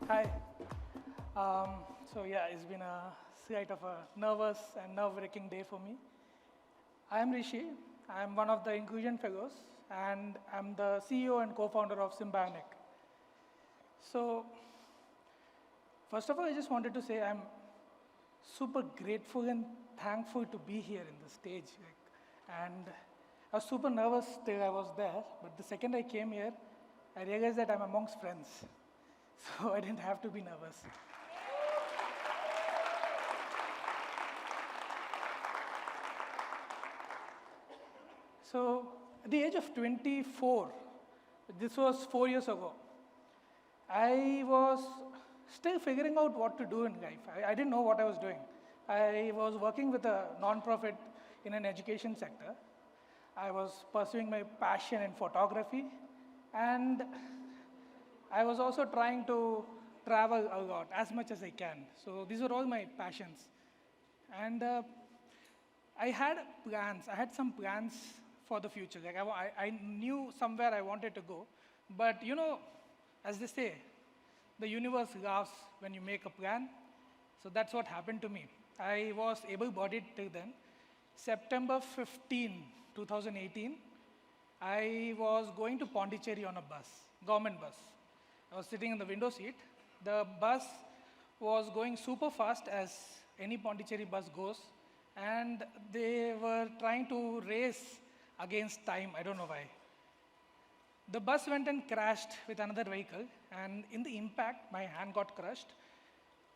Hi. So yeah, it's been a sight of a nervous and nerve-wracking day for me. I'm Rishi. I'm one of the inclusion fellows, and I'm the CEO and co-founder of Symbionic. So first of all, I just wanted to say I'm super grateful and thankful to be here in the stage. And I was super nervous till I was there, but the second I came here, I realized that I'm amongst friends. So I didn't have to be nervous. So at the age of 24, this was 4 years ago, I was still figuring out what to do in life. I didn't know what I was doing. I was working with a non-profit in an education sector. I was pursuing my passion in photography, and I was also trying to travel a lot, as much as I can. So these were all my passions. And I had plans. I had some plans for the future. Like I knew somewhere I wanted to go, but as they say, the universe laughs when you make a plan. So that's what happened to me. I was able-bodied till then. September 15, 2018, I was going to Pondicherry on a bus, government bus. I was sitting in the window seat. The bus was going super fast as any Pondicherry bus goes, and they were trying to race against time. I don't know why. The bus went and crashed with another vehicle, and in the impact, my hand got crushed.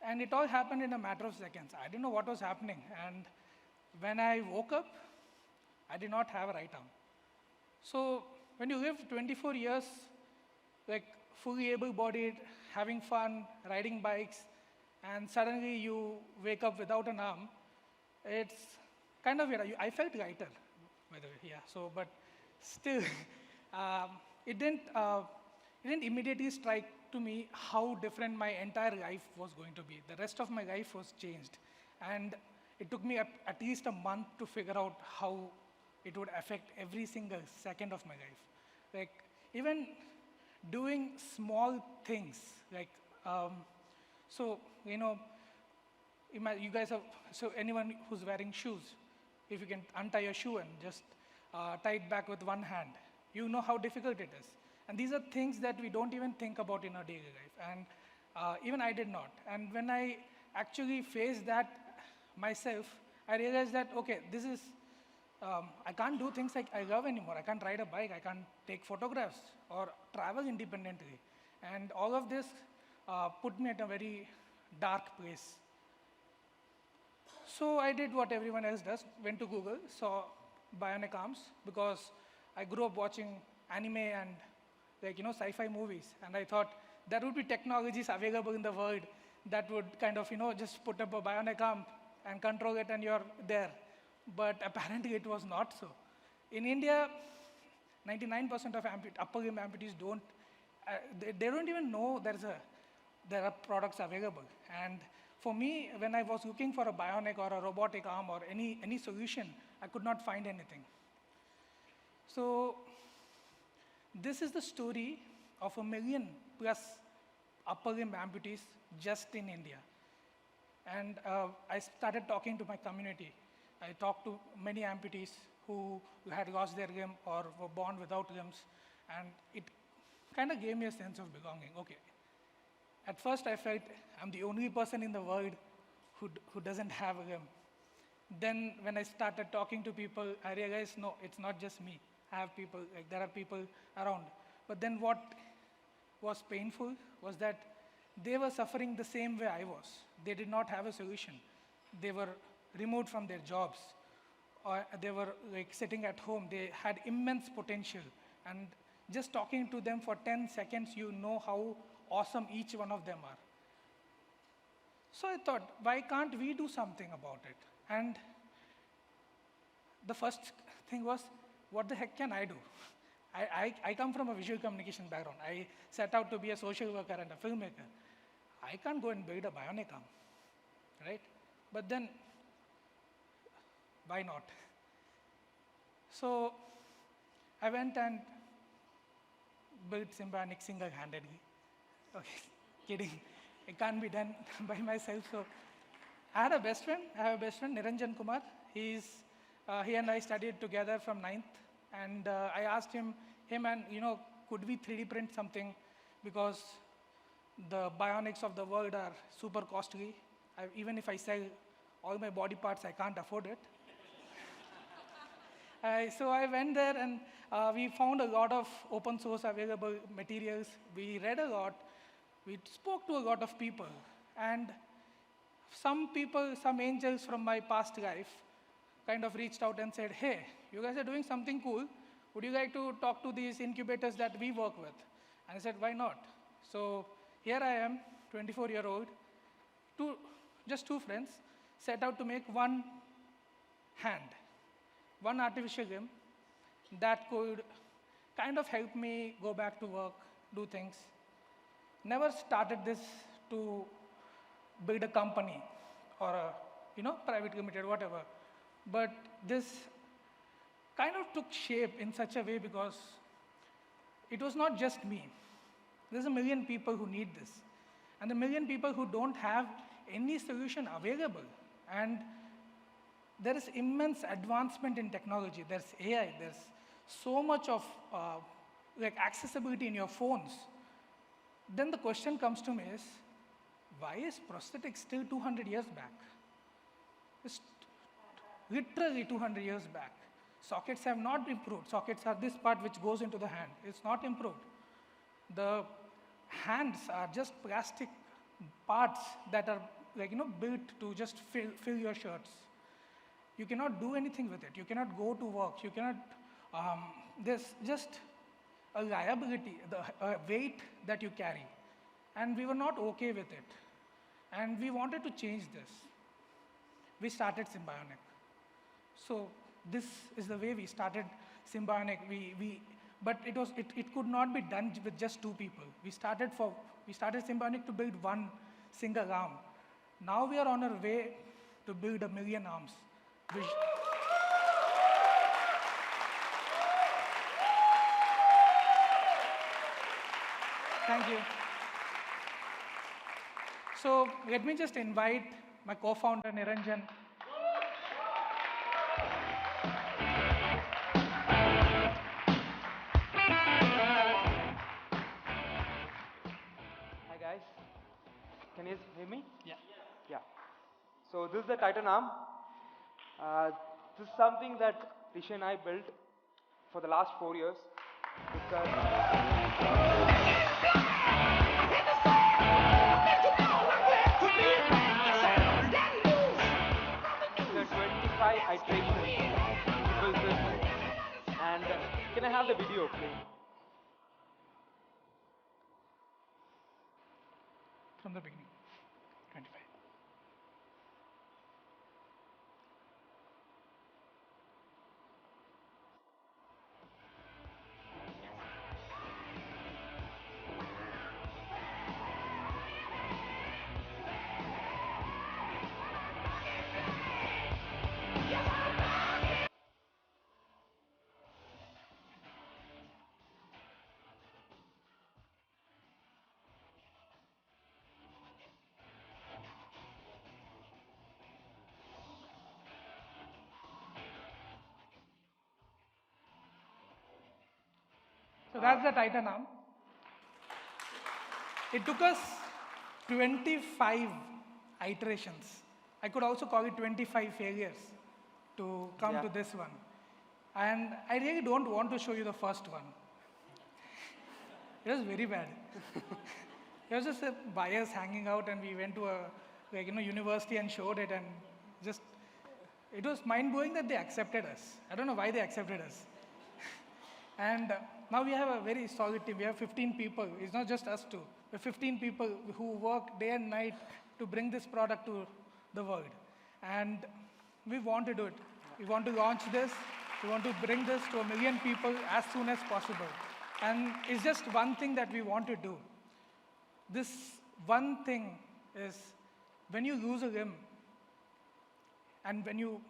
And it all happened in a matter of seconds. I didn't know what was happening. And when I woke up, I did not have a right arm. So when you live 24 years, like fully able-bodied, having fun, riding bikes, and suddenly you wake up without an arm, it's kind of weird. I felt lighter, by the way, yeah. So, but still, um, it didn't immediately strike to me how different my entire life was going to be. The rest of my life was changed, and it took me at least a month to figure out how it would affect every single second of my life. Like even doing small things, like so you guys have, so anyone who's wearing shoes, if you can untie your shoe and just tie it back with one hand, you know how difficult it is. And these are things that we don't even think about in our daily life. And even I did not. And when I actually faced that myself, I realized that, okay, this is, I can't do things like I love anymore. I can't ride a bike. I can't take photographs or travel independently. And all of this put me at a very dark place. So I did what everyone else does, went to Google, saw bionic arms, because I grew up watching anime and sci-fi movies, and I thought there would be technologies available in the world that would kind of just put up a bionic arm and control it and you're there. But apparently it was not so. In India, 99% of upper limb amputees they don't even know there are products available. And for me, when I was looking for a bionic or a robotic arm or any solution, I could not find anything. So this is the story of 1 million plus upper limb amputees just in India. And I started talking to my community. I talked to many amputees who had lost their limb or were born without limbs, and it kind of gave me a sense of belonging. Okay. At first, I felt I'm the only person in the world who doesn't have a limb. Then, when I started talking to people, I realized, no, it's not just me. I have people, like there are people around. But then what was painful was that they were suffering the same way I was. They did not have a solution. They were removed from their jobs, or they were like sitting at home. They had immense potential. And just talking to them for 10 seconds, you know how awesome each one of them are. So I thought, why can't we do something about it? And the first thing was, what the heck can I do? I come from a visual communication background. I set out to be a social worker and a filmmaker. I can't go and build a bionic arm, right? But then, why not? So I went and built Symbionic single-handedly. Okay, kidding. It can't be done by myself. So I had a best friend. I have a best friend, Niranjan Kumar. He and I studied together from ninth. And I asked him and, could we 3D print something? Because the bionics of the world are super costly. Even if I sell all my body parts, I can't afford it. So I went there and we found a lot of open source available materials. We read a lot. We spoke to a lot of people. And some people, some angels from my past life kind of reached out and said, hey, you guys are doing something cool. Would you like to talk to these incubators that we work with? And I said, why not? So here I am, 24-year-old, just two friends, set out to make one hand, one artificial limb that could kind of help me go back to work, do things. Never started this to build a company or a private limited, whatever. But this kind of took shape in such a way because it was not just me. There's a million people who need this. And a million people who don't have any solution available. And there is immense advancement in technology. There's AI. There's so much of accessibility in your phones. Then the question comes to me is, why is prosthetics still 200 years back? It's literally 200 years back. Sockets have not improved. Sockets are this part which goes into the hand. It's not improved. The hands are just plastic parts that are built to just fill your shirts. You cannot do anything with it. You cannot go to work. You cannot, there's just a liability, a weight that you carry. And we were not okay with it. And we wanted to change this. We started Symbionic. So this is the way we started Symbionic. But it could not be done with just two people. We started Symbionic to build one single arm. Now we are on our way to build 1 million arms. Thank you. So let me just invite my co-founder, Niranjan. Hi guys. Can you hear me? Yeah. Yeah. So this is the Titan arm. This is something that Rishi and I built for the last 4 years because the 25 iterations we built this. And can I have the video, please? From the beginning, 25. So that's the Titan arm. It took us 25 iterations. I could also call it 25 failures to come to this one. And I really don't want to show you the first one. It was very bad. It was just a bias hanging out, and we went to a university and showed it, and just it was mind-blowing that they accepted us. I don't know why they accepted us. And now we have a very solid team. We have 15 people. It's not just us two. We have 15 people who work day and night to bring this product to the world. And we want to do it. We want to launch this. We want to bring this to 1 million people as soon as possible. And it's just one thing that we want to do. This one thing is when you lose a limb and when you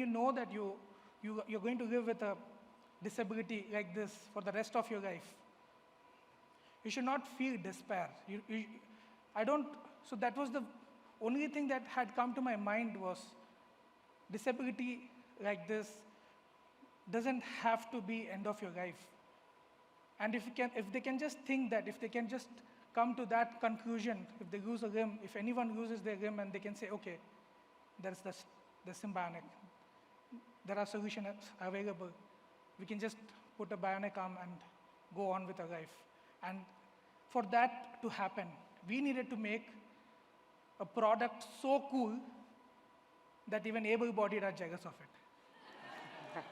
know that you're going to live with a disability like this for the rest of your life, You should not feel despair. I don't, so that was the only thing that had come to my mind was disability like this doesn't have to be end of your life. And if they can just think that, if they can just come to that conclusion, if they lose a limb, if anyone loses their limb and they can say, okay, there's the symbiotic, there are solutions available. We can just put a bionic arm and go on with our life. And for that to happen, we needed to make a product so cool that even able-bodied are jealous of it.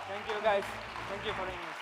Thank you, guys. Thank you for bringing us.